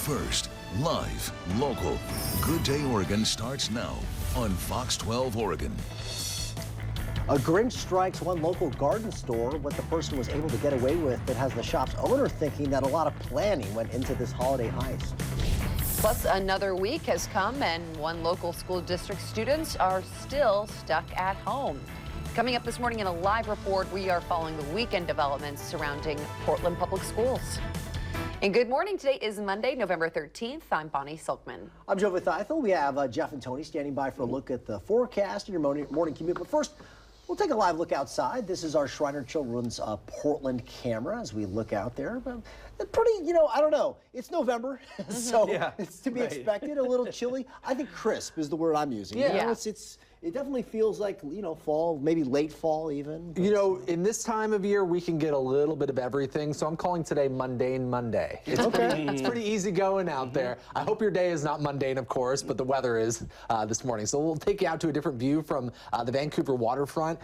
first, live, local. Good Day Oregon starts now on Fox 12 Oregon. A Grinch strikes one local garden store. What the person was able to get away with that has the shop's owner thinking that a lot of planning went into this holiday heist. Plus, another week has come and one local school district students are still stuck at home. Coming up this morning in a live report, we are following the weekend developments surrounding Portland Public Schools. And good morning. Today is Monday, November 13th. I'm Bonnie Silkman. I'm Joe Vithaithel. We have Jeff and Tony standing by for a look at the forecast and your morning commute. But first, we'll take a live look outside. This is our Shriner Children's Portland camera as we look out there. Pretty, I don't know. It's November, so yeah, it's to be expected. A little chilly. I think crisp is the word I'm using. Yeah. It definitely feels like, fall, maybe late fall even. In this time of year, we can get a little bit of everything, so I'm calling today Mundane Monday. It's pretty easy going out there. I hope your day is not mundane, of course, but the weather is this morning. So we'll take you out to a different view from the Vancouver waterfront.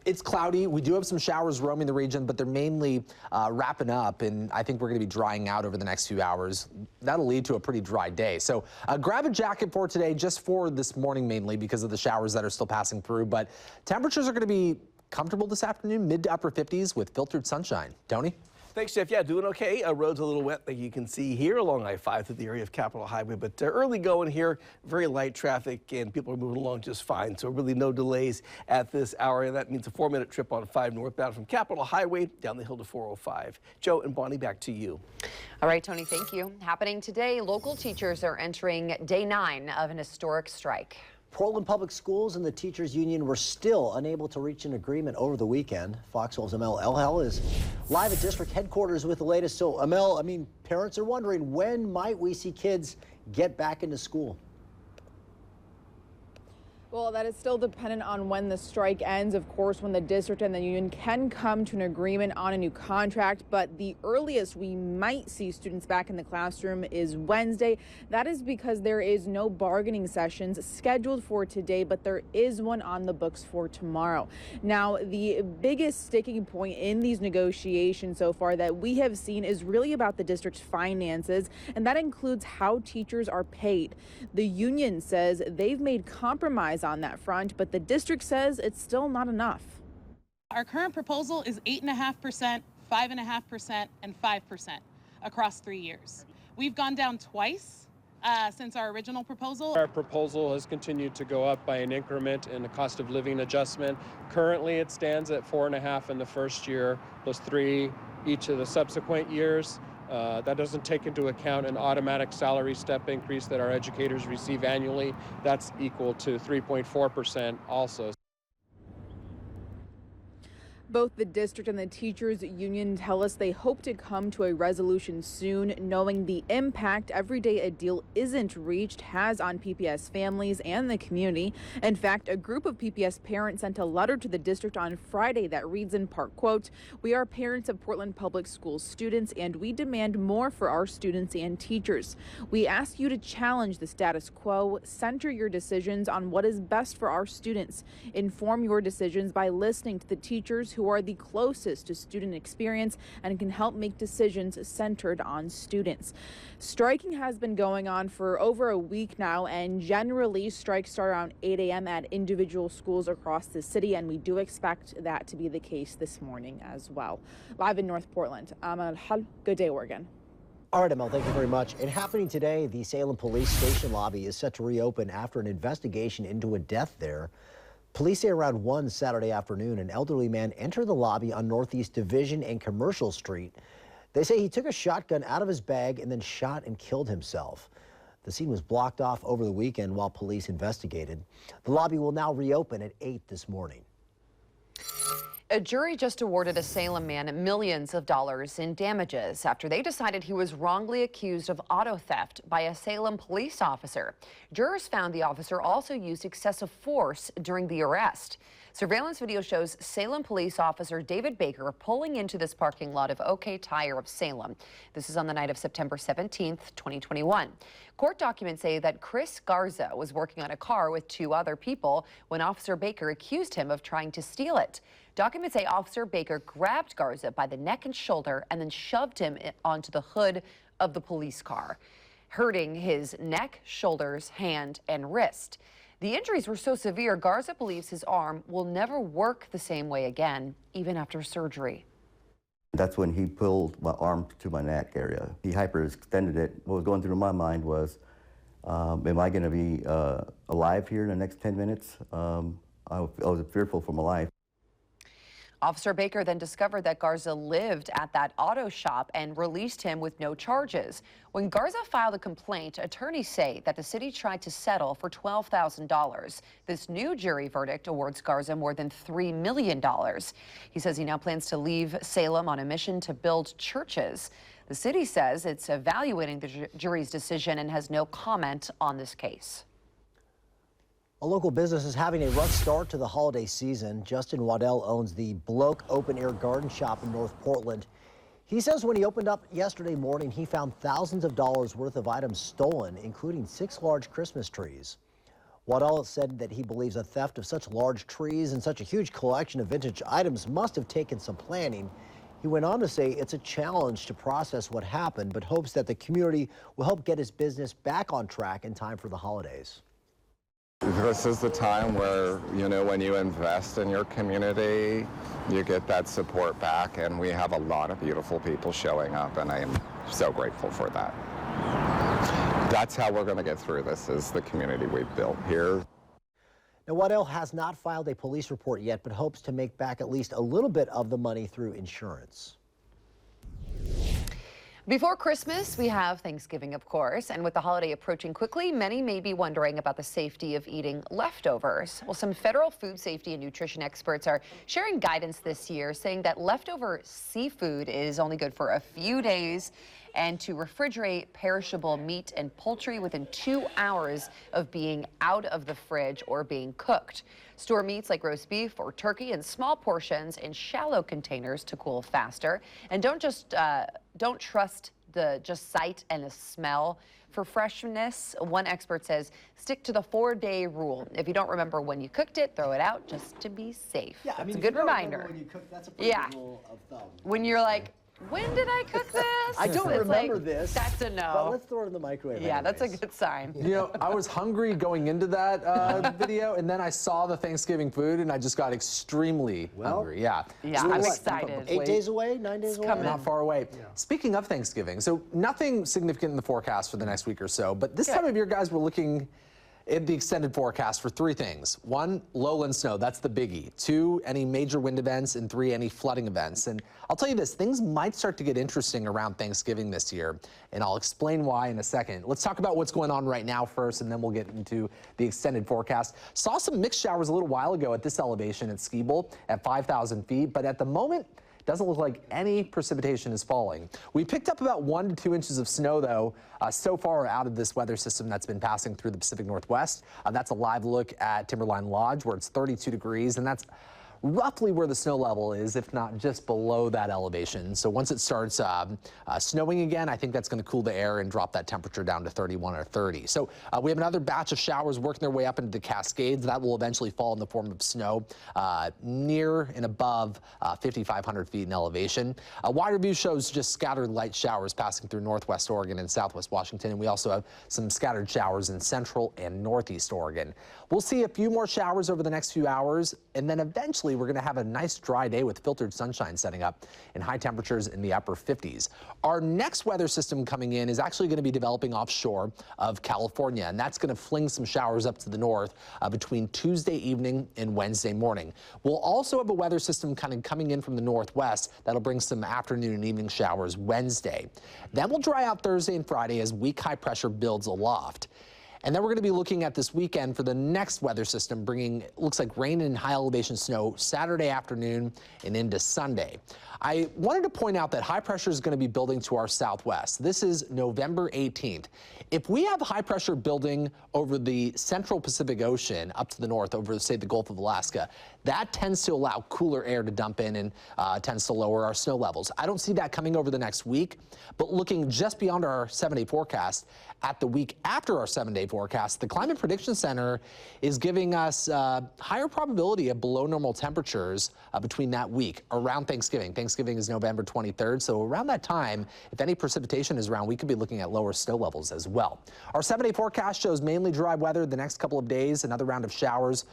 It's cloudy. We do have some showers roaming the region, but they're mainly wrapping up, and I think we're going to be drying out over the next few hours. That'll lead to a pretty dry day. So grab a jacket for today, just for this morning mainly, because of the showers that are still passing through, but temperatures are going to be comfortable this afternoon, mid to upper 50s with filtered sunshine. Tony? Thanks, Jeff. Yeah, doing okay. Roads a little wet, like you can see here along I-5 through the area of Capitol Highway, but early going here, very light traffic, and people are moving along just fine. So really no delays at this hour, and that means a 4-minute trip on 5 northbound from Capitol Highway down the hill to 405. Joe and Bonnie, back to you. All right, Tony, thank you. Happening today, local teachers are entering day 9 of an historic strike. Portland Public Schools and the Teachers Union were still unable to reach an agreement over the weekend. Fox 12's Amel Elhel is live at district headquarters with the latest. So, Amel, parents are wondering, when might we see kids get back into school? Well, that is still dependent on when the strike ends. Of course, when the district and the union can come to an agreement on a new contract, but the earliest we might see students back in the classroom is Wednesday. That is because there is no bargaining sessions scheduled for today, but there is one on the books for tomorrow. Now, the biggest sticking point in these negotiations so far that we have seen is really about the district's finances, and that includes how teachers are paid. The union says they've made compromise on that front, but the district says it's still not enough. Our current proposal is 8.5%, 5.5%, and 5% across 3 years. We've gone down twice since our original proposal. Our proposal has continued to go up by an increment in the cost of living adjustment. Currently, it stands at 4.5% in the first year, plus 3% each of the subsequent years. That doesn't take into account an automatic salary step increase that our educators receive annually. That's equal to 3.4% also. Both the district and the teachers union tell us they hope to come to a resolution soon, knowing the impact every day a deal isn't reached has on PPS families and the community. In fact, a group of PPS parents sent a letter to the district on Friday that reads in part, quote, "We are parents of Portland Public Schools students and we demand more for our students and teachers. We ask you to challenge the status quo, center your decisions on what is best for our students. Inform your decisions by listening to the teachers who are the closest to student experience and can help make decisions centered on students." Striking has been going on for over a week now, and generally strikes start around 8 a.m. at individual schools across the city, and we do expect that to be the case this morning as well. Live in North Portland, Amel Elhel, Good Day Oregon. All right, Amel, thank you very much. And happening today, the Salem Police Station lobby is set to reopen after an investigation into a death there. Police say around 1 Saturday afternoon, an elderly man entered the lobby on Northeast Division and Commercial Street. They say he took a shotgun out of his bag and then shot and killed himself. The scene was blocked off over the weekend while police investigated. The lobby will now reopen at 8 this morning. A jury just awarded a Salem man millions of dollars in damages after they decided he was wrongly accused of auto theft by a Salem police officer. Jurors found the officer also used excessive force during the arrest. Surveillance video shows Salem police officer David Baker pulling into this parking lot of OK Tire of Salem. This is on the night of September 17th, 2021. Court documents say that Chris Garza was working on a car with 2 other people when Officer Baker accused him of trying to steal it. Documents say Officer Baker grabbed Garza by the neck and shoulder and then shoved him onto the hood of the police car. hurting his neck, shoulders, hand, and wrist. The injuries were so severe, Garza believes his arm will never work the same way again, even after surgery. That's when he pulled my arm to my neck area. He hyperextended it. What was going through my mind was, am I going to be alive here in the next 10 minutes? I was fearful for my life. Officer Baker then discovered that Garza lived at that auto shop and released him with no charges. When Garza filed a complaint, attorneys say that the city tried to settle for $12,000. This new jury verdict awards Garza more than $3 million. He says he now plans to leave Salem on a mission to build churches. The city says it's evaluating the jury's decision and has no comment on this case. A local business is having a rough start to the holiday season. Justin Waddell owns the Bloke Open Air Garden Shop in North Portland. He says when he opened up yesterday morning, he found thousands of dollars worth of items stolen, including 6 large Christmas trees. Waddell said that he believes a theft of such large trees and such a huge collection of vintage items must have taken some planning. He went on to say it's a challenge to process what happened, but hopes that the community will help get his business back on track in time for the holidays. This is the time where, you know, when you invest in your community, you get that support back, and we have a lot of beautiful people showing up, and I am so grateful for that. That's how we're going to get through this, is the community we've built here. Now, Waddell has not filed a police report yet, but hopes to make back at least a little bit of the money through insurance. Before Christmas, we have Thanksgiving, of course, and with the holiday approaching quickly, many may be wondering about the safety of eating leftovers. Well, some federal food safety and nutrition experts are sharing guidance this year, saying that leftover seafood is only good for a few days, and to refrigerate perishable meat and poultry within 2 hours of being out of the fridge or being cooked. Store meats like roast beef or turkey in small portions in shallow containers to cool faster. And don't trust the sight and the smell for freshness. One expert says stick to the 4-day rule. If you don't remember when you cooked it, throw it out just to be safe. Yeah, that's a good reminder. When you cook, that's a pretty good rule of thumb. When you're like, when did I cook this? I don't remember this. That's a no. But let's throw it in the microwave. Yeah, anyways. that's a good sign. You know, I was hungry going into that video, and then I saw the Thanksgiving food, and I just got extremely hungry. Yeah. Yeah, So I'm what, excited. 8 days away, 9 days away? Not far away. Yeah. Speaking of Thanksgiving, so nothing significant in the forecast for the next week or so, but this time of year, guys, we're looking at the extended forecast for 3 things. 1, lowland snow, that's the biggie. 2, any major wind events, and 3, any flooding events. And I'll tell you this, things might start to get interesting around Thanksgiving this year, and I'll explain why in a second. Let's talk about what's going on right now first, and then we'll get into the extended forecast. Saw some mixed showers a little while ago at this elevation at Skiebel at 5,000 feet, but at the moment, doesn't look like any precipitation is falling. We picked up about 1 to 2 inches of snow, though, so far out of this weather system that's been passing through the Pacific Northwest. That's a live look at Timberline Lodge, where it's 32 degrees, and that's roughly where the snow level is, if not just below that elevation. So once it starts snowing again, I think that's going to cool the air and drop that temperature down to 31 or 30. So we have another batch of showers working their way up into the Cascades. That will eventually fall in the form of snow near and above 5,500 feet in elevation. A wider view shows just scattered light showers passing through northwest Oregon and southwest Washington, and we also have some scattered showers in central and northeast Oregon. We'll see a few more showers over the next few hours, and then eventually we're going to have a nice dry day with filtered sunshine setting up and high temperatures in the upper 50s. Our next weather system coming in is actually going to be developing offshore of California, and that's going to fling some showers up to the north between Tuesday evening and Wednesday morning. We'll also have a weather system kind of coming in from the northwest that'll bring some afternoon and evening showers Wednesday. Then we'll dry out Thursday and Friday as weak high pressure builds aloft. And then we're going to be looking at this weekend for the next weather system, bringing, looks like rain and high elevation snow Saturday afternoon and into Sunday. I wanted to point out that high pressure is going to be building to our southwest. This is November 18th. If we have high pressure building over the central Pacific Ocean up to the north over, say, the Gulf of Alaska, that tends to allow cooler air to dump in and tends to lower our snow levels. I don't see that coming over the next week, but looking just beyond our 7-day forecast, at the week after our 7-day forecast, the Climate Prediction Center is giving us higher probability of below normal temperatures between that week around Thanksgiving. Thanksgiving is November 23rd, so around that time, if any precipitation is around, we could be looking at lower snow levels as well. Our 7-day forecast shows mainly dry weather the next couple of days, another round of showers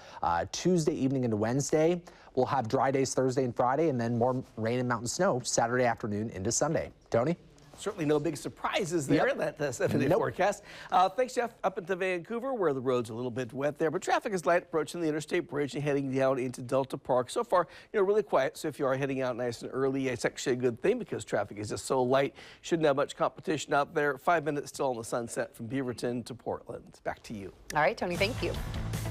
Tuesday evening into Wednesday. We'll have dry days Thursday and Friday, and then more rain and mountain snow Saturday afternoon into Sunday. Tony? Certainly no big surprises there in that 7-day forecast. Thanks, Jeff. Up into Vancouver, where the road's a little bit wet there, but traffic is light approaching the Interstate Bridge and heading down into Delta Park. So far, really quiet. So if you are heading out nice and early, it's actually a good thing because traffic is just so light. Shouldn't have much competition out there. 5 minutes still on the Sunset from Beaverton to Portland. Back to you. All right, Tony, thank you.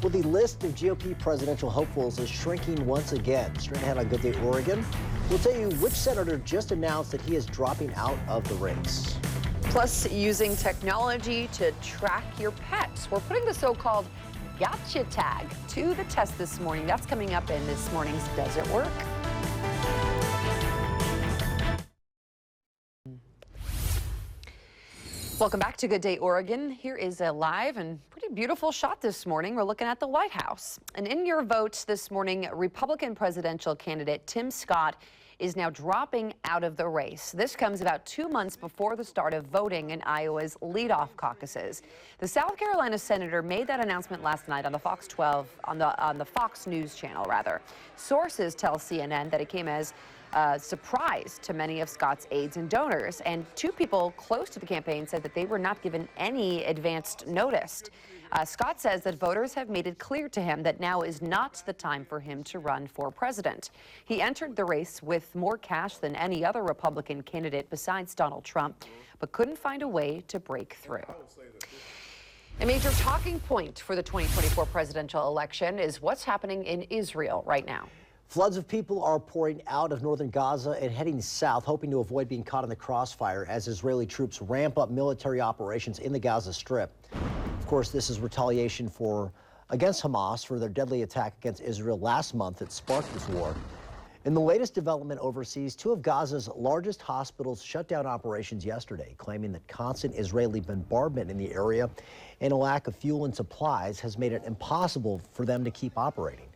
Well, the list of GOP presidential hopefuls is shrinking once again. Straight ahead on Good Day Oregon, we'll tell you which senator just announced that he is dropping out of the race. Plus, using technology to track your pets. We're putting the so-called gotcha tag to the test this morning. That's coming up in this morning's Does It Work? Welcome back to Good Day Oregon. Here is a live and pretty beautiful shot this morning. We're looking at the White House. And in your votes this morning, Republican presidential candidate Tim Scott is now dropping out of the race. This comes about 2 months before the start of voting in Iowa's leadoff caucuses. The South Carolina senator made that announcement last night on the Fox 12, on the Fox News channel, rather. Sources tell CNN that it came as surprise to many of Scott's aides and donors, and 2 people close to the campaign said that they were not given any advanced notice. Scott says that voters have made it clear to him that now is not the time for him to run for president. He entered the race with more cash than any other Republican candidate besides Donald Trump, but couldn't find a way to break through. A major talking point for the 2024 presidential election is what's happening in Israel right now. Floods of people are pouring out of northern Gaza and heading south, hoping to avoid being caught in the crossfire as Israeli troops ramp up military operations in the Gaza Strip. Of course, this is retaliation against Hamas for their deadly attack against Israel last month that sparked this war. In the latest development overseas, 2 of Gaza's largest hospitals shut down operations yesterday, claiming that constant Israeli bombardment in the area and a lack of fuel and supplies has made it impossible for them to keep operating.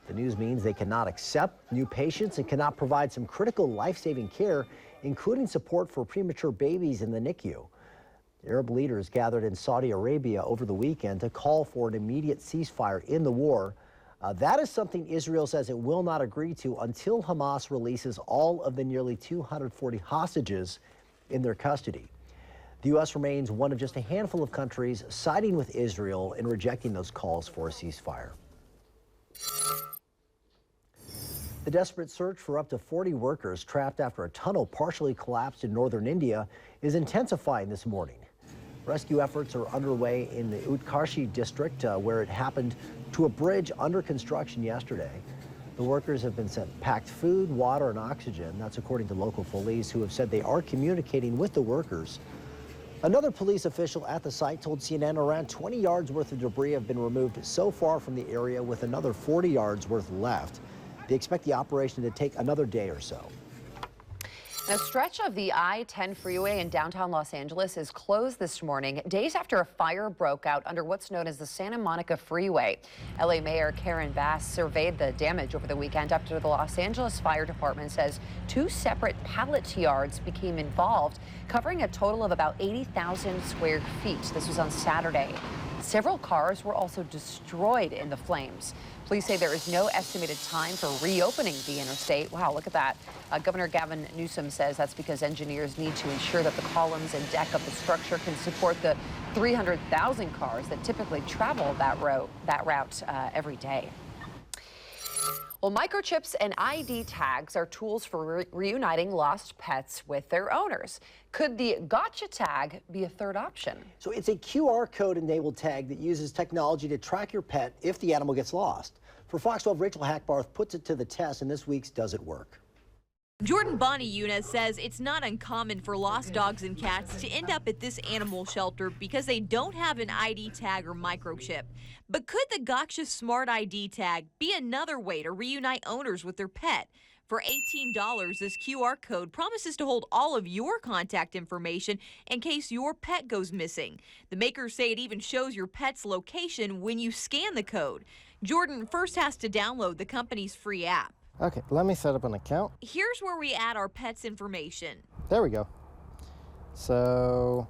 The news means they cannot accept new patients and cannot provide some critical life-saving care, including support for premature babies in the NICU. Arab leaders gathered in Saudi Arabia over the weekend to call for an immediate ceasefire in the war. That is something Israel says it will not agree to until Hamas releases all of the nearly 240 hostages in their custody. The U.S. remains one of just a handful of countries siding with Israel in rejecting those calls for a ceasefire. The desperate search for up to 40 workers trapped after a tunnel partially collapsed in northern India is intensifying this morning. Rescue efforts are underway in the Utkarshi district, where it happened to a bridge under construction yesterday. The workers have been sent packed food, water, and oxygen. That's according to local police, who have said they are communicating with the workers. Another police official at the site told CNN around 20 yards worth of debris have been removed so far from the area, with another 40 yards worth left. They expect the operation to take another day or so. A stretch of the I-10 freeway in downtown Los Angeles is closed this morning, days after a fire broke out under what's known as the Santa Monica Freeway. LA Mayor Karen Bass surveyed the damage over the weekend after the Los Angeles Fire Department says 2 separate pallet yards became involved, covering a total of about 80,000 square feet. This was on Saturday. Several cars were also destroyed in the flames. Police say there is no estimated time for reopening the interstate. Wow, look at that. Governor Gavin Newsom says that's because engineers need to ensure that the columns and deck of the structure can support the 300,000 cars that typically travel that route every day. Well, microchips and ID tags are tools for reuniting lost pets with their owners. Could the gotcha tag be a third option? So it's a QR code-enabled tag that uses technology to track your pet if the animal gets lost. For Fox 12, Rachel Hackbarth puts it to the test in this week's Does It Work? Jordan Bonnie-Yuna says it's not uncommon for lost dogs and cats to end up at this animal shelter because they don't have an ID tag or microchip. But could the Gotcha Smart ID tag be another way to reunite owners with their pet? For $18, this QR code promises to hold all of your contact information in case your pet goes missing. The makers say it even shows your pet's location when you scan the code. Jordan first has to download the company's free app. Okay, let me set up an account. Here's where we add our pet's information. There we go. So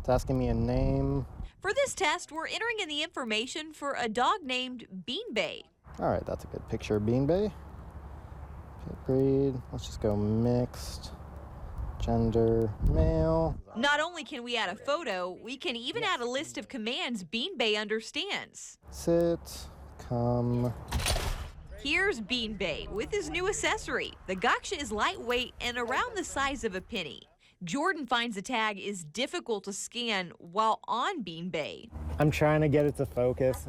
it's asking me a name. For this test, we're entering in the information for a dog named Bean Bay. All right, that's a good picture of Bean Bay. Pet breed, let's just go mixed. Gender, male. Not only can we add a photo, we can even add a list of commands Bean Bay understands. Sit, come. Here's Bean Bay with his new accessory. The Gotcha is lightweight and around the size of a penny. Jordan finds the tag is difficult to scan while on Bean Bay. I'm trying to get it to focus.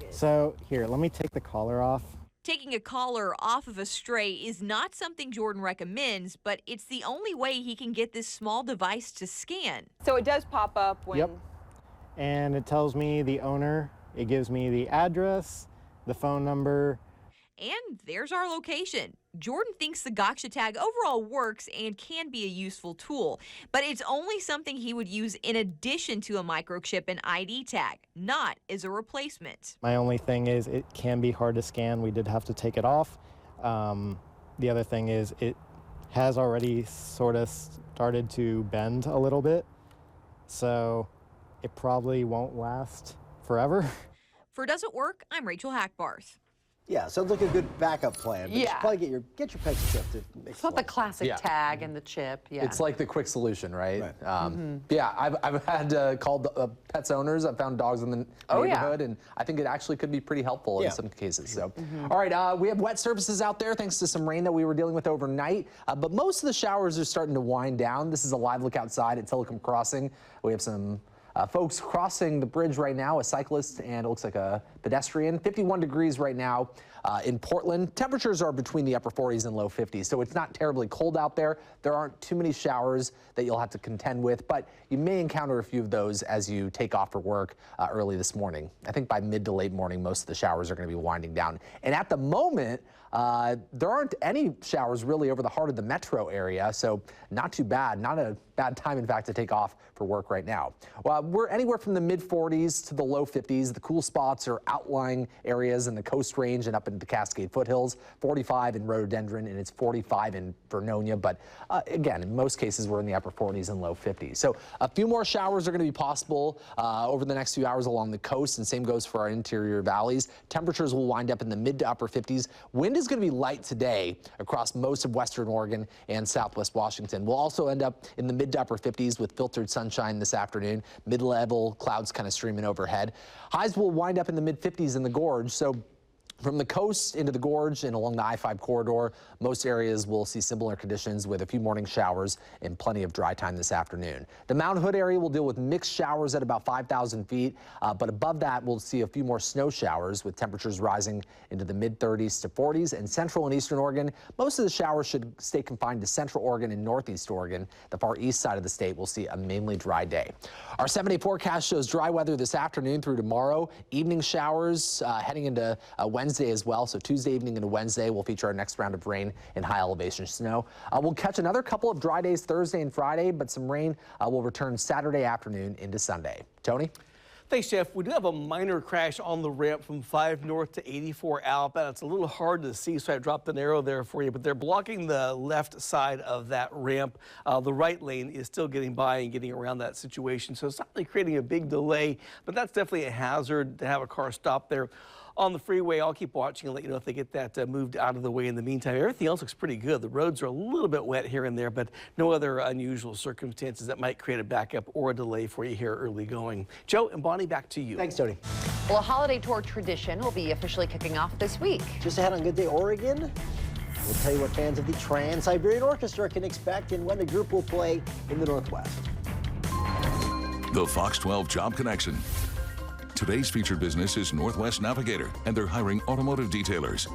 So here, let me take the collar off. Taking a collar off of a stray is not something Jordan recommends, but it's the only way he can get this small device to scan. So it does pop up when... Yep. And it tells me the owner. It gives me the address, the phone number. And there's our location. Jordan thinks the Gotcha tag overall works and can be a useful tool, but it's only something he would use in addition to a microchip and ID tag, not as a replacement. My only thing is it can be hard to scan. We did have to take it off. The other thing is it has already sort of started to bend a little bit, so it probably won't last forever. For Does It Work, I'm Rachel Hackbarth. Yeah, sounds like a good backup plan. But you should probably get your pets chipped. It's not the classic tag and the chip. Yeah. It's like the quick solution, right? Yeah, I've had called pets owners. I've found dogs in the neighborhood, and I think it actually could be pretty helpful in some cases. So, all right, we have wet surfaces out there thanks to some rain that we were dealing with overnight. But most of the showers are starting to wind down. This is a live look outside at Telecom Crossing. We have some folks crossing the bridge right now, a cyclist and it looks like a pedestrian. 51 degrees right now in Portland. Temperatures are between the upper 40s and low 50s, so it's not terribly cold out there. There aren't too many showers that you'll have to contend with, but you may encounter a few of those as you take off for work early this morning. I think by mid to late morning, most of the showers are going to be winding down. And at the moment, there aren't any showers really over the heart of the metro area, so not too bad. Not a bad time, in fact, to take off for work right now. Well, we're anywhere from the mid 40s to the low 50s. The cool spots are outlying areas in the Coast Range and up into Cascade Foothills. 45 in Rhododendron, and it's 45 in Vernonia. But again, in most cases, we're in the upper 40s and low 50s. So a few more showers are going to be possible over the next few hours along the coast, and same goes for our interior valleys. Temperatures will wind up in the mid to upper 50s. Wind is going to be light today across most of western Oregon and southwest Washington. We'll also end up in the mid to upper 50s with filtered sunshine this afternoon. Mid-level clouds kind of streaming overhead. Highs will wind up in the mid 50s in the gorge. So from the coast into the gorge and along the I-5 corridor, most areas will see similar conditions with a few morning showers and plenty of dry time this afternoon. The Mount Hood area will deal with mixed showers at about 5,000 feet, but above that, we'll see a few more snow showers with temperatures rising into the mid 30s to 40s. In central and eastern Oregon, most of the showers should stay confined to central Oregon and northeast Oregon. The far east side of the state will see a mainly dry day. Our 7-day forecast shows dry weather this afternoon through tomorrow. Evening showers heading into Wednesday as well. So Tuesday evening into Wednesday will feature our next round of rain and high elevation snow. We'll catch another couple of dry days Thursday and Friday, but some rain will return Saturday afternoon into Sunday. Tony? Thanks, Jeff. We do have a minor crash on the ramp from 5 north to 84 outbound. It's a little hard to see, so I dropped an arrow there for you, but they're blocking the left side of that ramp. The right lane is still getting by and getting around that situation, so it's not really creating a big delay, but that's definitely a hazard to have a car stop there on the freeway. I'll keep watching and let you know if they get that moved out of the way in the meantime. Everything else looks pretty good. The roads are a little bit wet here and there, but no other unusual circumstances that might create a backup or a delay for you here early going. Joe and Bonnie, back to you. Thanks, Tony. Well, a holiday tour tradition will be officially kicking off this week. Just ahead on Good Day Oregon, we'll tell you what fans of the Trans-Siberian Orchestra can expect and when the group will play in the Northwest. The Fox 12 Job Connection. Today's featured business is Northwest Navigator, and they're hiring automotive detailers.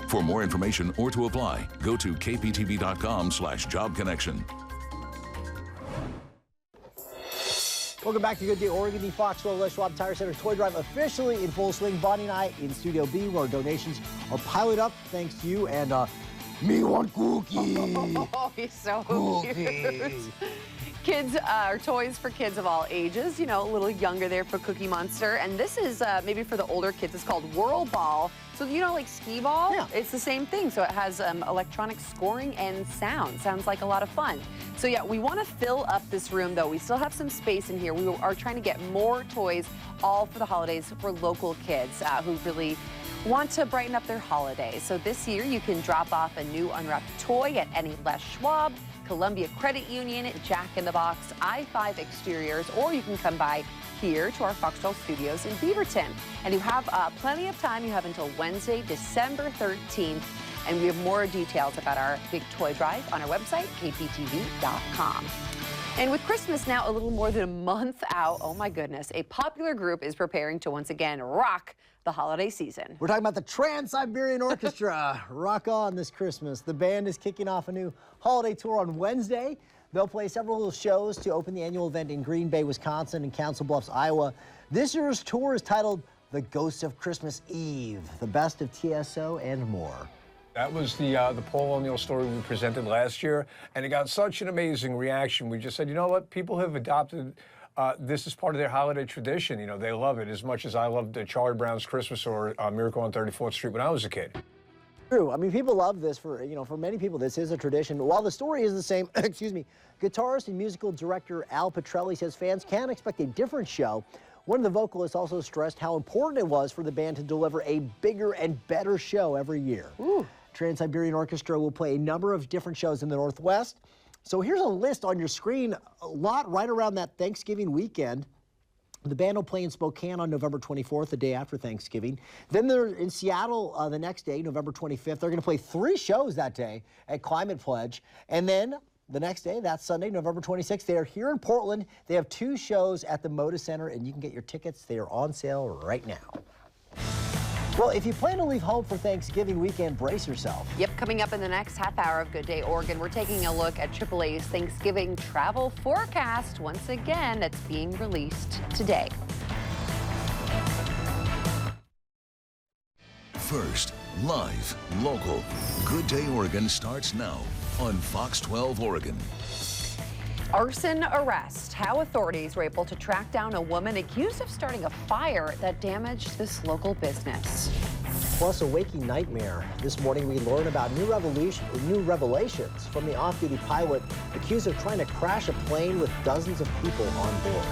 For more information or to apply, go to kptv.com/job connection. Welcome back to Good Day Oregon. The Fox 12 Les Schwab Tire Center Toy Drive officially in full swing. Bonnie and I in Studio B, where donations are piled up thanks to you. And me want cookie. Oh, he's so cute. Kids are toys for kids of all ages, you know, a little younger there for Cookie Monster. And this is maybe for the older kids. It's called Whirl Ball. So, you know, like skee ball? Yeah. It's the same thing. So it has electronic scoring and sound. Sounds like a lot of fun. So, yeah, we want to fill up this room, though. We still have some space in here. We are trying to get more toys, all for the holidays, for local kids who really want to brighten up their holidays. So this year, you can drop off a new unwrapped toy at any Les Schwab, Columbia Credit Union, Jack in the Box, I-5 Exteriors, or you can come by here to our Fox 12 studios in Beaverton. And you have plenty of time. You have until Wednesday, December 13th. And we have more details about our big toy drive on our website, kptv.com. And with Christmas now a little more than a month out, oh my goodness, a popular group is preparing to once again rock the holiday season. We're talking about the Trans-Siberian Orchestra. Rock on this Christmas. The band is kicking off a new holiday tour on Wednesday. They'll play several shows to open the annual event in Green Bay, Wisconsin and Council Bluffs, Iowa. This year's tour is titled The Ghost of Christmas Eve, the best of TSO and more. That was the Paul O'Neill story we presented last year, and it got such an amazing reaction. We just said, you know what, people have adopted this as part of their holiday tradition. You know, they love it as much as I loved Charlie Brown's Christmas or Miracle on 34th Street when I was a kid. True. I mean, people love this. For many people, this is a tradition. While the story is the same, excuse me, guitarist and musical director Al Petrelli says fans can expect a different show. One of the vocalists also stressed how important it was for the band to deliver a bigger and better show every year. Ooh. Trans-Siberian Orchestra will play a number of different shows in the Northwest. So here's a list on your screen, a lot right around that Thanksgiving weekend. The band will play in Spokane on November 24th, the day after Thanksgiving. Then they're in Seattle the next day, November 25th. They're going to play 3 shows that day at Climate Pledge. And then the next day, that's Sunday, November 26th, they are here in Portland. They have 2 shows at the Moda Center, and you can get your tickets. They are on sale right now. Well, if you plan to leave home for Thanksgiving weekend, brace yourself. Yep, coming up in the next half hour of Good Day Oregon, we're taking a look at AAA's Thanksgiving travel forecast. Once again, that's being released today. First, live, local. Good Day Oregon starts now on Fox 12 Oregon. Arson arrest. How authorities were able to track down a woman accused of starting a fire that damaged this local business. Plus, a waking nightmare. This morning, we learn about new revelations from the off-duty pilot accused of trying to crash a plane with dozens of people on board.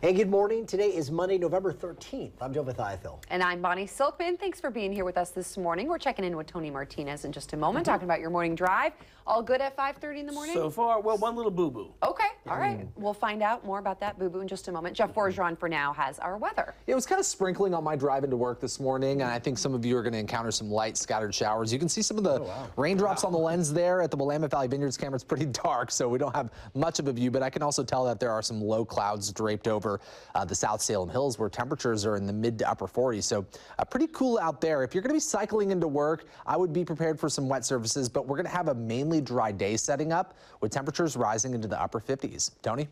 And good morning. Today is Monday, November 13th. I'm Joe Mathiathil. And I'm Bonnie Silkman. Thanks for being here with us this morning. We're checking in with Tony Martinez in just a moment, talking about your morning drive. All good at 5:30 in the morning? So far, well, one little boo-boo. Okay, all right. We'll find out more about that boo-boo in just a moment. Jeff Forgeron for now has our weather. It was kind of sprinkling on my drive into work this morning, and I think some of you are going to encounter some light scattered showers. You can see some of the raindrops on the lens there at the Willamette Valley Vineyards camera. It's pretty dark, so we don't have much of a view, but I can also tell that there are some low clouds draped over the South Salem Hills, where temperatures are in the mid to upper 40s. So pretty cool out there. If you're going to be cycling into work, I would be prepared for some wet surfaces, but we're going to have a mainly dry day setting up with temperatures rising into the upper 50s. Tony?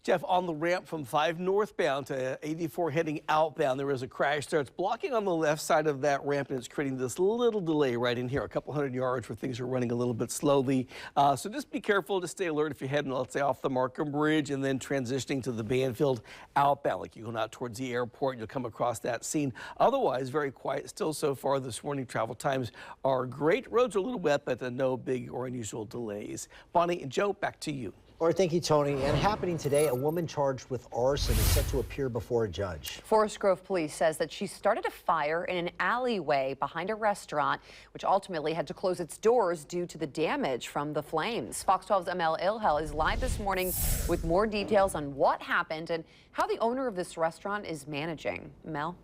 Jeff, on the ramp from 5 northbound to 84 heading outbound, there is a crash there. It's blocking on the left side of that ramp, and it's creating this little delay right in here, a couple hundred yards where things are running a little bit slowly. So just be careful to stay alert if you're heading, let's say, off the Markham Bridge and then transitioning to the Banfield outbound. Like you go out towards the airport, you'll come across that scene. Otherwise, very quiet still so far this morning. Travel times are great. Roads are a little wet, but no big or unusual delays. Bonnie and Joe, back to you. All right, thank you, Tony. And happening today, a woman charged with arson is set to appear before a judge. Forest Grove Police says that she started a fire in an alleyway behind a restaurant, which ultimately had to close its doors due to the damage from the flames. Fox 12's Amel Ilhel is live this morning with more details on what happened and how the owner of this restaurant is managing. Mel?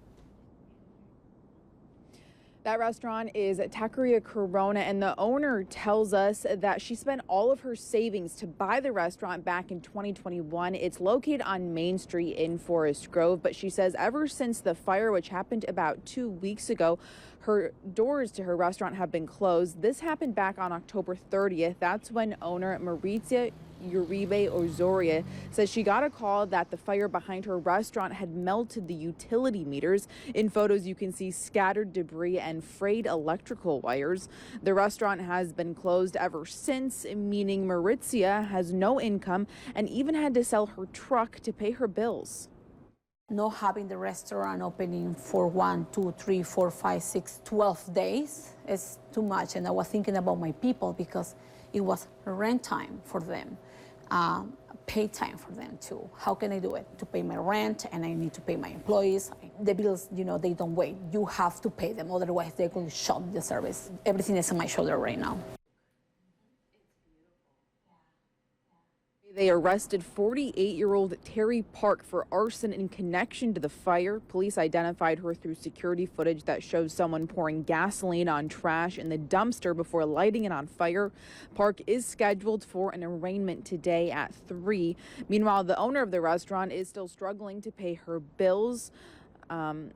That restaurant is Taqueria Corona, and the owner tells us that she spent all of her savings to buy the restaurant back in 2021. It's located on Main Street in Forest Grove, but she says ever since the fire, which happened about 2 weeks ago, her doors to her restaurant have been closed. This happened back on October 30th. That's when owner Maritza Uribe Ozoria says she got a call that the fire behind her restaurant had melted the utility meters. In photos, you can see scattered debris and frayed electrical wires. The restaurant has been closed ever since, meaning Maritza has no income and even had to sell her truck to pay her bills. Not having the restaurant opening for 1, 2, 3, 4, 5, 6, 12 days is too much. And I was thinking about my people because it was rent time for them, pay time for them too. How can I do it? To pay my rent, and I need to pay my employees. The bills, you know, they don't wait. You have to pay them, otherwise they're going to shut the service. Everything is on my shoulder right now. They arrested 48-year-old Terry Park for arson in connection to the fire. Police identified her through security footage that shows someone pouring gasoline on trash in the dumpster before lighting it on fire. Park is scheduled for an arraignment today at 3. Meanwhile, the owner of the restaurant is still struggling to pay her bills.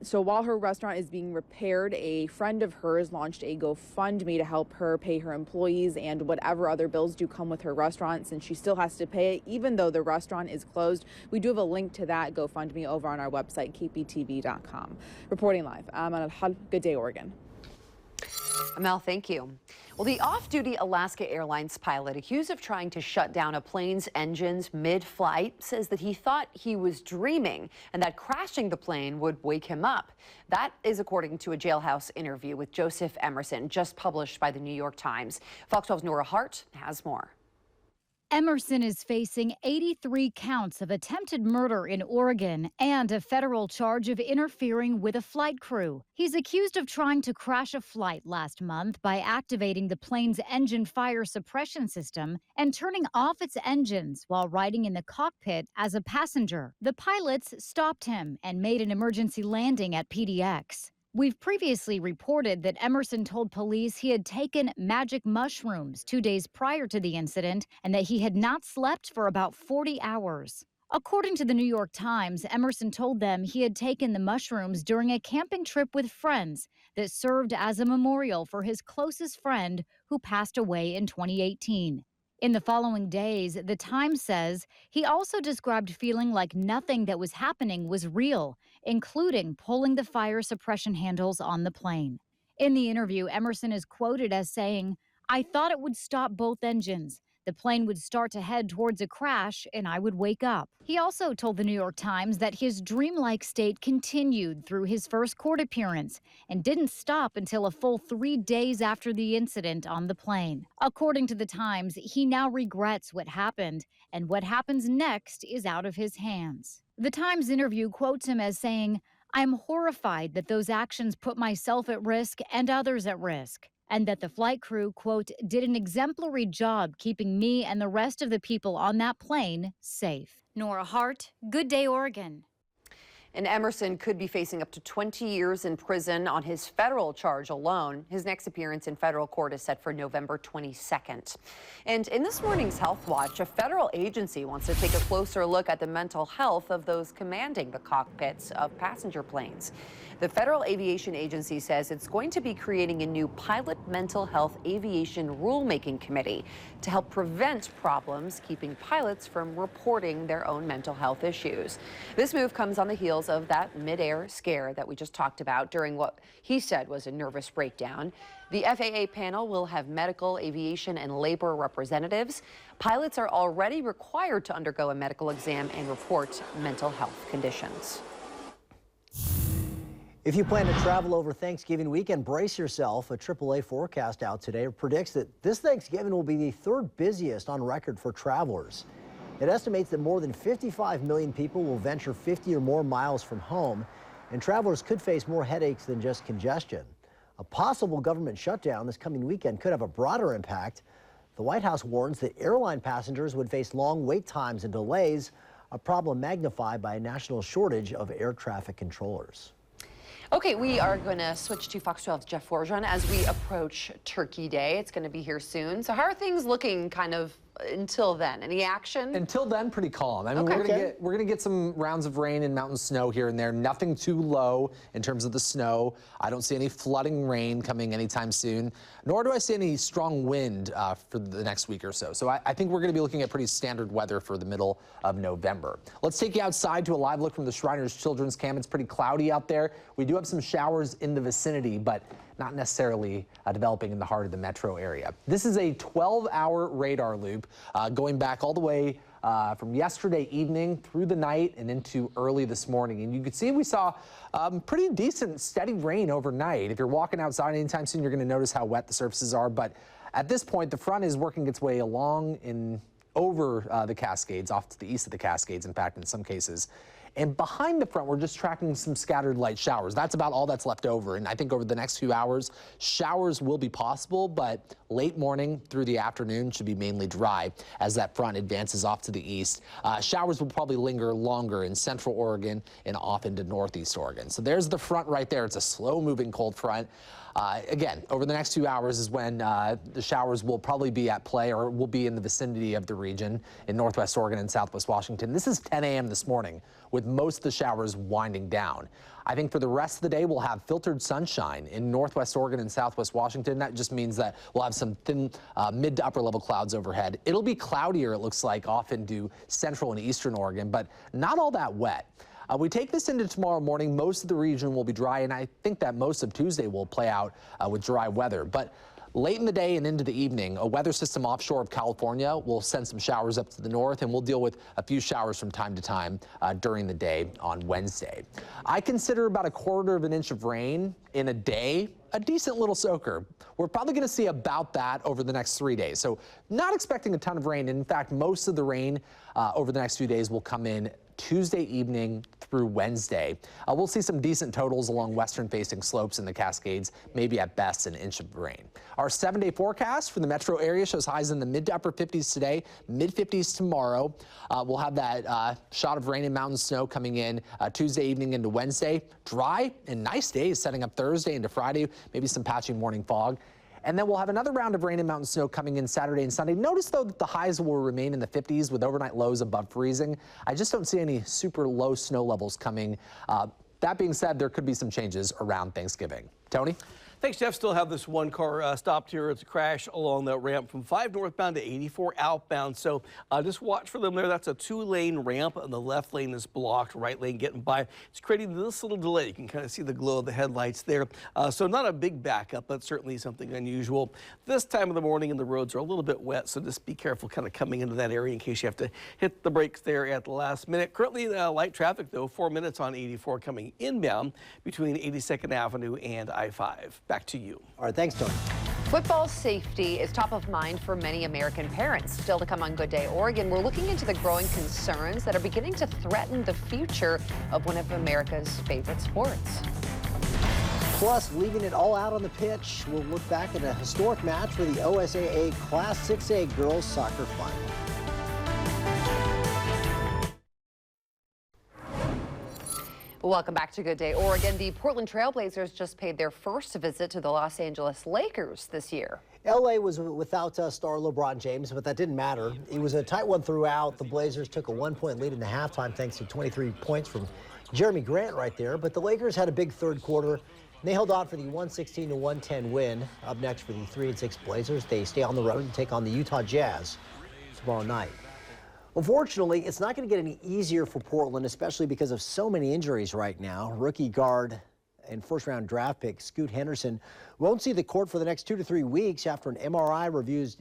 So while her restaurant is being repaired, a friend of hers launched a GoFundMe to help her pay her employees and whatever other bills do come with her restaurant, since she still has to pay it even though the restaurant is closed. We do have a link to that GoFundMe over on our website, kptv.com. Reporting live, I'm Amal Hal. Good day, Oregon. Mel, thank you. Well, the off-duty Alaska Airlines pilot accused of trying to shut down a plane's engines mid-flight says that he thought he was dreaming and that crashing the plane would wake him up. That is according to a jailhouse interview with Joseph Emerson, just published by the New York Times. Fox 12's Nora Hart has more. Emerson is facing 83 counts of attempted murder in Oregon and a federal charge of interfering with a flight crew. He's accused of trying to crash a flight last month by activating the plane's engine fire suppression system and turning off its engines while riding in the cockpit as a passenger. The pilots stopped him and made an emergency landing at PDX. We've previously reported that Emerson told police he had taken magic mushrooms 2 days prior to the incident and that he had not slept for about 40 hours. According to the New York Times, Emerson told them he had taken the mushrooms during a camping trip with friends that served as a memorial for his closest friend who passed away in 2018. In the following days, the Times says he also described feeling like nothing that was happening was real, including pulling the fire suppression handles on the plane. In the interview, Emerson is quoted as saying, "I thought it would stop both engines. The plane would start to head towards a crash and I would wake up." He also told the New York Times that his dreamlike state continued through his first court appearance and didn't stop until a full 3 days after the incident on the plane. According to the Times, he now regrets what happened, and what happens next is out of his hands. The Times interview quotes him as saying, "I'm horrified that those actions put myself at risk and others at risk, and that the flight crew, quote, did an exemplary job keeping me and the rest of the people on that plane safe." Nora Hart, Good Day, Oregon. And Emerson could be facing up to 20 years in prison on his federal charge alone. His next appearance in federal court is set for November 22nd. And in this morning's Health Watch, a federal agency wants to take a closer look at the mental health of those commanding the cockpits of passenger planes. The Federal Aviation Agency says it's going to be creating a new pilot mental health aviation rulemaking committee to help prevent problems keeping pilots from reporting their own mental health issues. This move comes on the heels of that mid-air scare that we just talked about during what he said was a nervous breakdown. The FAA panel will have medical, aviation, and labor representatives. Pilots are already required to undergo a medical exam and report mental health conditions. If you plan to travel over Thanksgiving weekend, brace yourself. A AAA forecast out today predicts that this Thanksgiving will be the third busiest on record for travelers. It estimates that more than 55 million people will venture 50 or more miles from home, and travelers could face more headaches than just congestion. A possible government shutdown this coming weekend could have a broader impact. The White House warns that airline passengers would face long wait times and delays, a problem magnified by a national shortage of air traffic controllers. Okay, we are going to switch to Fox 12's Jeff Forjon as we approach Turkey Day. It's going to be here soon. So how are things looking kind of until then? Any action? Until then, pretty calm. I mean, Okay. we're gonna get some rounds of rain and mountain snow here and there. Nothing too low in terms of the snow. I don't see any flooding rain coming anytime soon, nor do I see any strong wind for the next week or so. So I think we're gonna be looking at pretty standard weather for the middle of November. Let's take you outside to a live look from the Shriners Children's Camp. It's pretty cloudy out there. We do have some showers in the vicinity, but not necessarily developing in the heart of the metro area. This is a 12-hour radar loop going back all the way from yesterday evening through the night and into early this morning. And you can see we saw pretty decent steady rain overnight. If you're walking outside anytime soon, you're going to notice how wet the surfaces are. But at this point, the front is working its way along over the Cascades, off to the east of the Cascades, in fact, in some cases. And behind the front, we're just tracking some scattered light showers. That's about all that's left over. And I think over the next few hours, showers will be possible, but late morning through the afternoon should be mainly dry as that front advances off to the east. Showers will probably linger longer in central Oregon and off into northeast Oregon. So there's the front right there. It's a slow-moving cold front. Again, over the next 2 hours is when the showers will probably be at play or will be in the vicinity of the region in northwest Oregon and southwest Washington. This is 10 a.m. this morning with most of the showers winding down. I think for the rest of the day, we'll have filtered sunshine in northwest Oregon and southwest Washington. That just means that we'll have some thin mid to upper level clouds overhead. It'll be cloudier, it looks like, off into central and eastern Oregon, but not all that wet. We take this into tomorrow morning. Most of the region will be dry, and I think that most of Tuesday will play out with dry weather. But late in the day and into the evening, a weather system offshore of California will send some showers up to the north, and we'll deal with a few showers from time to time during the day on Wednesday. I consider about 1/4 inch of rain in a day a decent little soaker. We're probably going to see about that over the next 3 days. So not expecting a ton of rain. In fact, most of the rain over the next few days will come in Tuesday evening through Wednesday. We'll see some decent totals along western-facing slopes in the Cascades, maybe at best an inch of rain. Our 7-day forecast for the metro area shows highs in the mid to upper 50s today, mid 50s tomorrow. We'll have that shot of rain and mountain snow coming in Tuesday evening into Wednesday. Dry and nice days setting up Thursday into Friday, maybe some patchy morning fog. And then we'll have another round of rain and mountain snow coming in Saturday and Sunday. Notice, though, that the highs will remain in the 50s with overnight lows above freezing. I just don't see any super low snow levels coming. That being said, there could be some changes around Thanksgiving. Tony? Thanks, Jeff. Still have this one car stopped here. It's a crash along that ramp from 5 northbound to 84 outbound. So just watch for them there. That's a 2-lane ramp, and the left lane is blocked. Right lane getting by. It's creating this little delay. You can kind of see the glow of the headlights there. So not a big backup, but certainly something unusual. This time of the morning, and the roads are a little bit wet, so just be careful kind of coming into that area in case you have to hit the brakes there at the last minute. Currently, light traffic, though, 4 minutes on 84 coming inbound between 82nd Avenue and I-5. Back to you. All right, thanks, Tony. Football safety is top of mind for many American parents. Still to come on Good Day Oregon, we're looking into the growing concerns that are beginning to threaten the future of one of America's favorite sports. Plus, leaving it all out on the pitch, we'll look back at a historic match for the OSAA Class 6A girls soccer final. Welcome back to Good Day Oregon. The Portland Trailblazers just paid their first visit to the Los Angeles Lakers this year. LA was without star LeBron James, but that didn't matter. It was a tight one throughout. The Blazers took a 1-point lead in the halftime thanks to 23 points from Jeremy Grant right there. But the Lakers had a big third quarter. They held on for the 116-110 win. Up next for the 3-6 Blazers, they stay on the road and take on the Utah Jazz tomorrow night. Unfortunately, it's not going to get any easier for Portland, especially because of so many injuries right now. Rookie guard and first-round draft pick Scoot Henderson won't see the court for the next 2 to 3 weeks after an MRI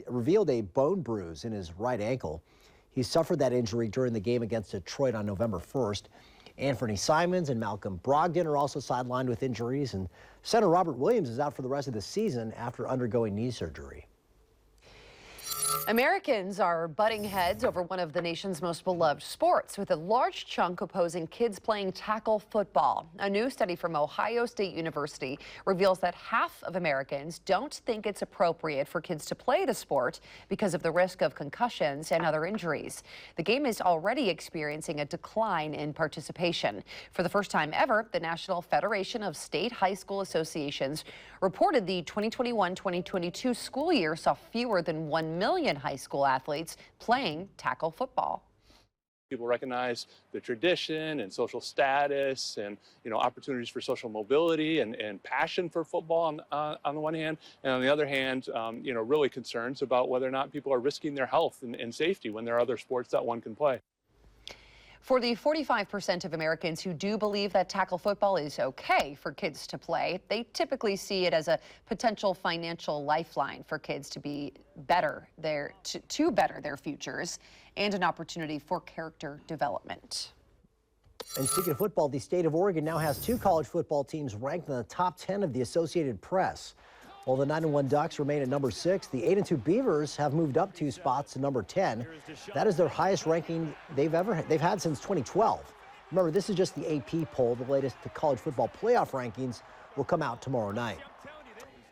revealed a bone bruise in his right ankle. He suffered that injury during the game against Detroit on November 1st. Anthony Simons and Malcolm Brogdon are also sidelined with injuries, and center Robert Williams is out for the rest of the season after undergoing knee surgery. Americans are butting heads over one of the nation's most beloved sports, with a large chunk opposing kids playing tackle football. A new study from Ohio State University reveals that half of Americans don't think it's appropriate for kids to play the sport because of the risk of concussions and other injuries. The game is already experiencing a decline in participation. For the first time ever, the National Federation of State High School Associations reported the 2021-2022 school year saw fewer than 1 million high school athletes playing tackle football. People recognize the tradition and social status and, opportunities for social mobility and passion for football on the one hand, and on the other hand, really concerns about whether or not people are risking their health and safety when there are other sports that one can play. For the 45% of Americans who do believe that tackle football is okay for kids to play, they typically see it as a potential financial lifeline for kids to be better to better their futures and an opportunity for character development. And speaking of football, the state of Oregon now has 2 college football teams ranked in the top 10 of the Associated Press. While the 9-1 Ducks remain at number 6, the 8-2 Beavers have moved up 2 spots to number 10. That is their highest ranking they've had since 2012. Remember, this is just the AP poll. The latest college football playoff rankings will come out tomorrow night.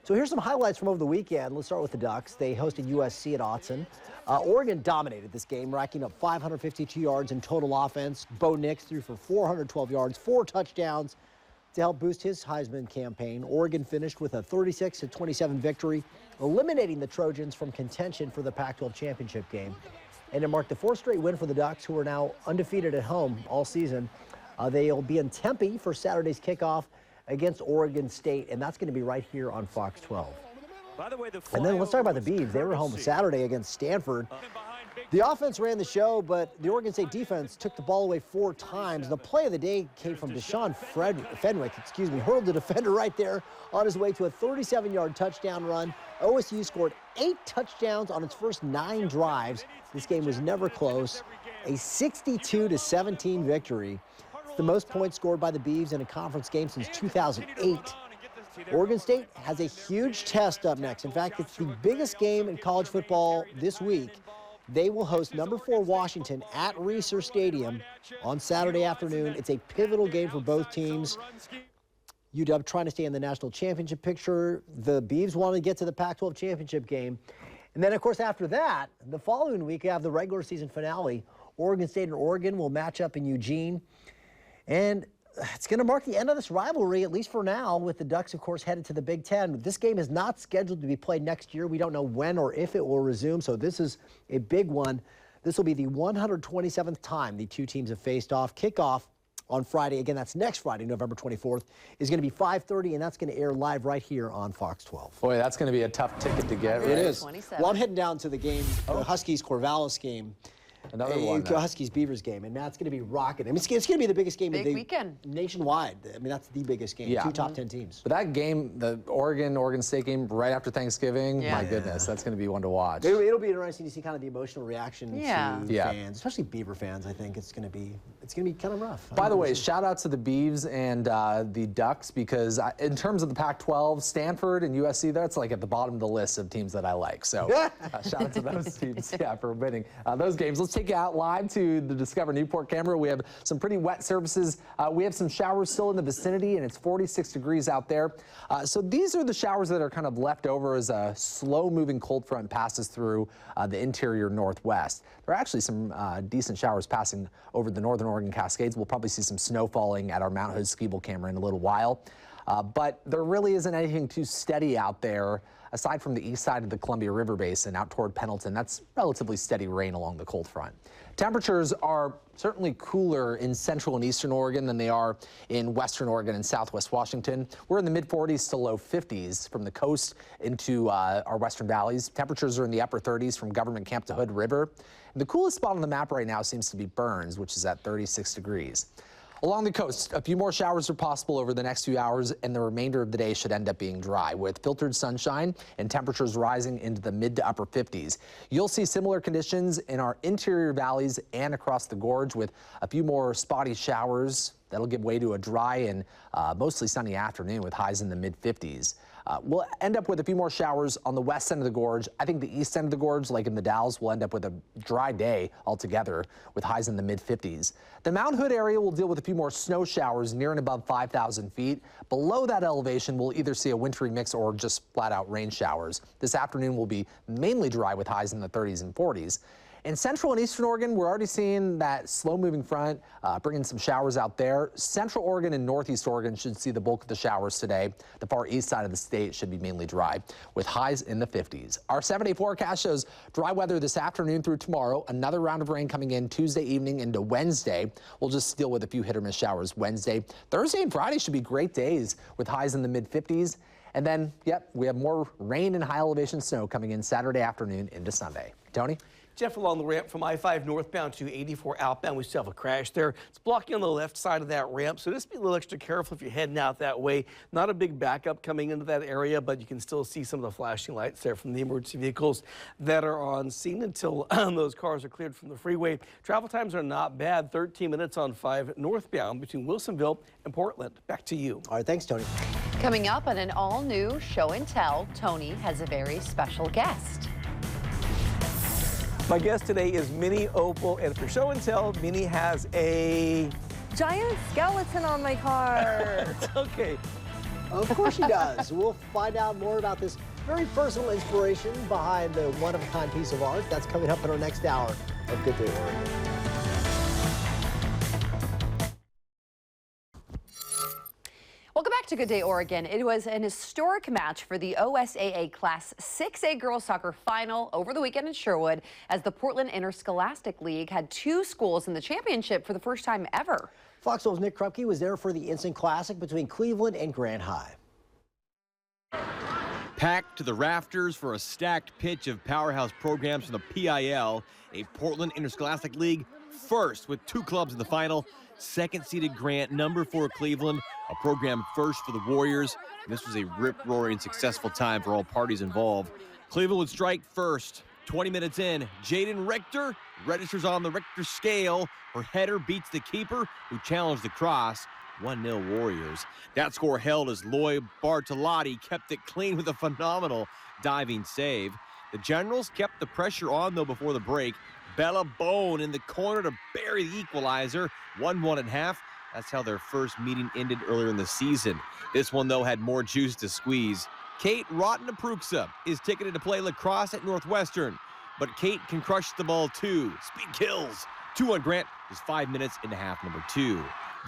So here's some highlights from over the weekend. Let's start with the Ducks. They hosted USC at Autzen. Oregon dominated this game, racking up 552 yards in total offense. Bo Nix threw for 412 yards, 4 touchdowns. To help boost his Heisman campaign, Oregon finished with a 36-27 victory, eliminating the Trojans from contention for the Pac-12 championship game. And it marked the 4th straight win for the Ducks, who are now undefeated at home all season. They'll be in Tempe for Saturday's kickoff against Oregon State, and that's going to be right here on Fox 12. And then let's talk about the Beavs. They were home Saturday against Stanford. The offense ran the show, but the Oregon State defense took the ball away 4 times. The play of the day came from Deshaun Fenwick, hurled the defender right there on his way to a 37-yard touchdown run. OSU scored 8 touchdowns on its first 9 drives. This game was never close. A 62-17 victory. It's the most points scored by the Beavs in a conference game since 2008. Oregon State has a huge test up next. In fact, it's the biggest game in college football this week. They will host number 4 Washington at Reser Stadium on Saturday afternoon. It's a pivotal game for both teams. UW trying to stay in the national championship picture. The Beavs want to get to the Pac-12 championship game. And then, of course, after that, the following week, you have the regular season finale. Oregon State and Oregon will match up in Eugene. And it's going to mark the end of this rivalry, at least for now, with the Ducks, of course, headed to the Big Ten. This game is not scheduled to be played next year. We don't know when or if it will resume, so this is a big one. This will be the 127th time the 2 teams have faced off. Kickoff on Friday. Again, that's next Friday, November 24th, is going to be 5:30, and that's going to air live right here on Fox 12. Boy, that's going to be a tough ticket to get, right? It is. Well, I'm heading down to the game, the Huskies-Corvallis game. Another one. Huskies-Beavers game, and that's going to be rocking. I mean, it's going to be the biggest game weekend nationwide. I mean, that's the biggest game. Yeah. 2 top 10 teams. But that game, the Oregon State game, right after Thanksgiving, my goodness, that's going to be one to watch. It'll be interesting to see kind of the emotional reaction to fans, especially Beaver fans. I think it's going to be kind of rough. By the way, shout out to the Beavs and the Ducks, because in terms of the Pac-12, Stanford and USC, that's like at the bottom of the list of teams that I like. So shout out to those teams, for winning those games. Let's take you out live to the Discover Newport camera. We have some pretty wet surfaces. We have some showers still in the vicinity, and it's 46 degrees out there. So these are the showers that are kind of left over as a slow-moving cold front passes through the interior northwest. There are actually some decent showers passing over the northern Oregon Cascades. We'll probably see some snow falling at our Mount Hood ski bowl camera in a little while. But there really isn't anything too steady out there aside from the east side of the Columbia River Basin out toward Pendleton. That's relatively steady rain along the cold front. Temperatures are certainly cooler in central and eastern Oregon than they are in western Oregon and southwest Washington. We're in the mid-40s to low 50s from the coast into our western valleys. Temperatures are in the upper 30s from Government Camp to Hood River. And the coolest spot on the map right now seems to be Burns, which is at 36 degrees. Along the coast, a few more showers are possible over the next few hours, and the remainder of the day should end up being dry, with filtered sunshine and temperatures rising into the mid to upper 50s. You'll see similar conditions in our interior valleys and across the gorge, with a few more spotty showers That'll give way to a dry and mostly sunny afternoon with highs in the mid-50s. We'll end up with a few more showers on the west end of the gorge. I think the east end of the gorge, like in the Dalles, will end up with a dry day altogether with highs in the mid-50s. The Mount Hood area will deal with a few more snow showers near and above 5,000 feet. Below that elevation, we'll either see a wintry mix or just flat-out rain showers. This afternoon will be mainly dry with highs in the 30s and 40s. In central and eastern Oregon, we're already seeing that slow-moving front bringing some showers out there. Central Oregon and northeast Oregon should see the bulk of the showers today. The far east side of the state should be mainly dry, with highs in the 50s. Our 7-day forecast shows dry weather this afternoon through tomorrow. Another round of rain coming in Tuesday evening into Wednesday. We'll just deal with a few hit-or-miss showers Wednesday. Thursday and Friday should be great days with highs in the mid-50s. And then, yep, we have more rain and high-elevation snow coming in Saturday afternoon into Sunday. Tony? Jeff, along the ramp from I-5 northbound to 84 outbound, we still have a crash there. It's blocking on the left side of that ramp, so just be a little extra careful if you're heading out that way. Not a big backup coming into that area, but you can still see some of the flashing lights there from the emergency vehicles that are on scene until those cars are cleared from the freeway. Travel times are not bad, 13 minutes on 5 northbound between Wilsonville and Portland. Back to you. All right, thanks, Tony. Coming up on an all-new show and tell, Tony has a very special guest. My guest today is Minnie Opal, and for show and tell, Minnie has a giant skeleton on my car. Okay. Of course she does. We'll find out more about this very personal inspiration behind the one-of-a-kind piece of art. That's coming up in our next hour of Good Day Oregon. Welcome back to Good Day Oregon. It was an historic match for the OSAA Class 6A girls soccer final over the weekend in Sherwood as the Portland Interscholastic League had 2 schools in the championship for the first time ever. Fox 12's Nick Krupke was there for the instant classic between Cleveland and Grant High. Packed to the rafters for a stacked pitch of powerhouse programs from the PIL, a Portland Interscholastic League first with 2 clubs in the final. Second-seeded Grant, number 4 Cleveland, a program first for the Warriors. And this was a rip-roaring successful time for all parties involved. Cleveland would strike first. 20 minutes in, Jaden Richter registers on the Richter scale. Her header beats the keeper, who challenged the cross. 1-0 Warriors. That score held as Lloyd Bartolotti kept it clean with a phenomenal diving save. The Generals kept the pressure on, though, before the break. Bella Bone in the corner to bury the equalizer. 1-1 at half. That's how their first meeting ended earlier in the season. This one, though, had more juice to squeeze. Kate Rotten-Apruksa is ticketed to play lacrosse at Northwestern. But Kate can crush the ball, too. Speed kills. 2-1 Grant is 5 minutes into half number 2.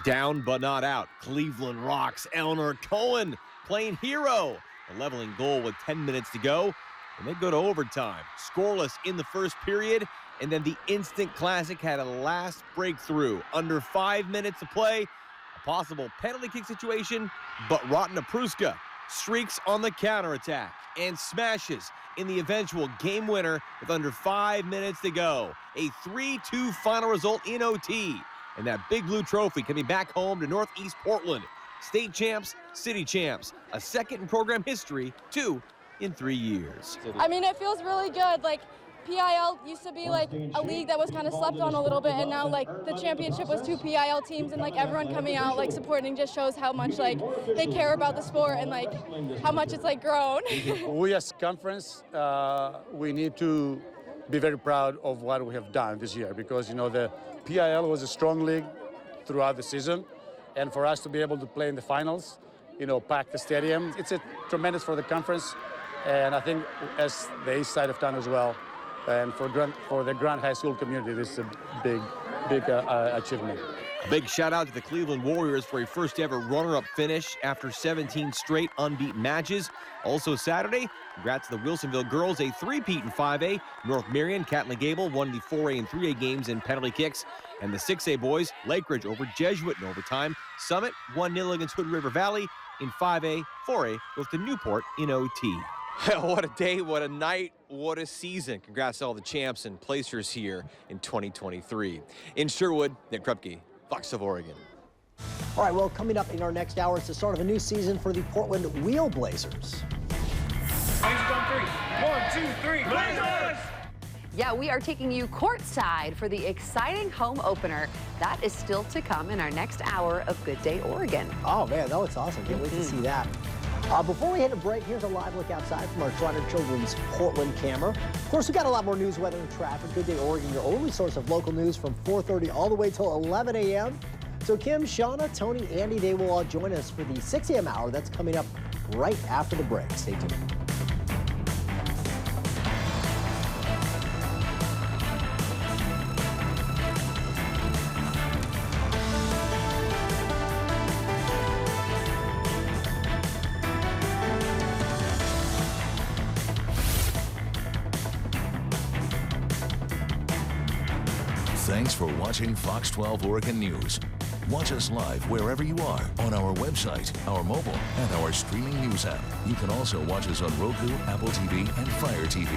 Down but not out. Cleveland rocks. Eleanor Cohen playing hero. A leveling goal with 10 minutes to go. And they go to overtime. Scoreless in the first period. And then the instant classic had a last breakthrough. Under 5 minutes to play, a possible penalty kick situation, but Rotten-Apruksa streaks on the counterattack and smashes in the eventual game winner with under 5 minutes to go. A 3-2 final result in OT. And that Big Blue Trophy coming back home to Northeast Portland. State champs, city champs. A second in program history, 2 in 3 years. I mean, it feels really good. Like, PIL used to be like a league that was kind of slept on a little bit, and now like the championship was 2 PIL teams, and like everyone coming out like supporting just shows how much like they care about the sport and like how much it's like grown. We as conference, we need to be very proud of what we have done this year, because you know the PIL was a strong league throughout the season, and for us to be able to play in the finals, you know, pack the stadium, it's a tremendous for the conference, and I think as the east side of town as well. And for the Grant High School community, this is a big achievement. A big shout out to the Cleveland Warriors for a first ever runner-up finish after 17 straight unbeaten matches. Also Saturday, congrats to the Wilsonville girls, a 3-peat in 5A. North Marion, Catlin Gable won the 4A and 3A games in penalty kicks. And the 6A boys, Lake Ridge over Jesuit in overtime. Summit 1-0 against Hood River Valley in 5A. 4A goes to Newport in OT. What a day, what a night, what a season. Congrats to all the champs and placers here in 2023. In Sherwood, Nick Krupke, Fox of Oregon. All right, well, coming up in our next hour, it's the start of a new season for the Portland Wheel Blazers. Blazers on 3. 1, 2, 3. Blazers! Yeah, we are taking you courtside for the exciting home opener. That is still to come in our next hour of Good Day Oregon. Oh, man, that looks awesome. Can't wait to see that. Before we hit a break, here's a live look outside from our Toronto Children's Portland camera. Of course, we got a lot more news, weather, and traffic. Good Day Oregon, your only source of local news from 4:30 all the way till 11 a.m. So Kim, Shauna, Tony, Andy, they will all join us for the 6 a.m. hour. That's coming up right after the break. Stay tuned. Thanks for watching Fox 12 Oregon News. Watch us live wherever you are on our website, our mobile, and our streaming news app. You can also watch us on Roku, Apple TV, and Fire TV.